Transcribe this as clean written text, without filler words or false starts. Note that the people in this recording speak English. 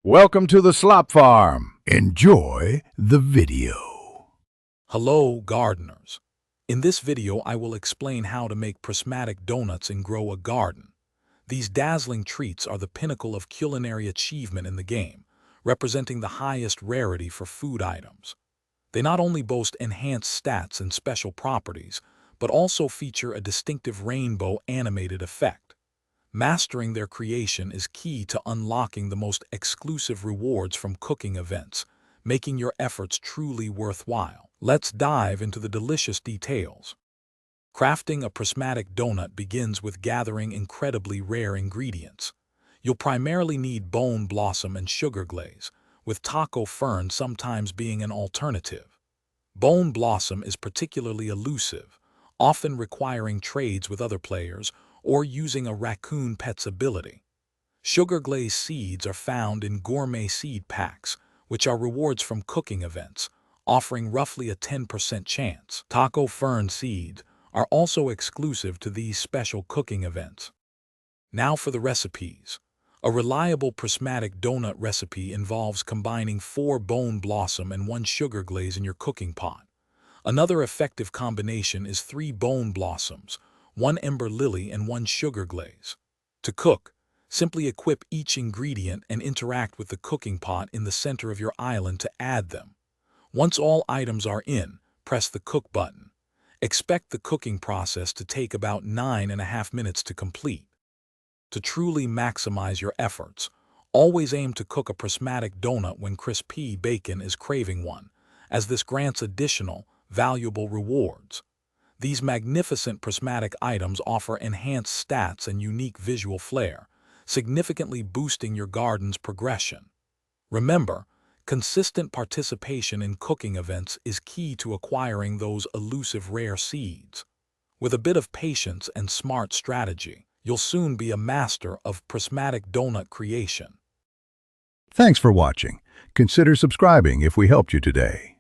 Welcome to the Slop Farm. Enjoy the video. Hello, gardeners. In this video, I will explain how to make prismatic donuts and grow a garden. These dazzling treats are the pinnacle of culinary achievement in the game, representing the highest rarity for food items. They not only boast enhanced stats and special properties, but also feature a distinctive rainbow animated effect. Mastering their creation is key to unlocking the most exclusive rewards from cooking events, making your efforts truly worthwhile. Let's dive into the delicious details. Crafting a prismatic donut begins with gathering incredibly rare ingredients. You'll primarily need bone blossom and sugar glaze, with taco fern sometimes being an alternative. Bone blossom is particularly elusive, often requiring trades with other players or using a raccoon pet's ability. Sugar glaze seeds are found in gourmet seed packs, which are rewards from cooking events, offering roughly a 10% chance. Taco fern seeds are also exclusive to these special cooking events. Now for the recipes. A reliable prismatic donut recipe involves combining 4 bone blossom and 1 sugar glaze in your cooking pot. Another effective combination is 3 bone blossoms, 1 ember lily and 1 sugar glaze. To cook, simply equip each ingredient and interact with the cooking pot in the center of your island to add them. Once all items are in, press the cook button. Expect the cooking process to take about 9.5 minutes to complete. To truly maximize your efforts, always aim to cook a prismatic donut when crispy bacon is craving one, as this grants additional, valuable rewards. These magnificent prismatic items offer enhanced stats and unique visual flair, significantly boosting your garden's progression. Remember, consistent participation in cooking events is key to acquiring those elusive rare seeds. With a bit of patience and smart strategy, you'll soon be a master of prismatic donut creation. Thanks for watching. Consider subscribing if we helped you today.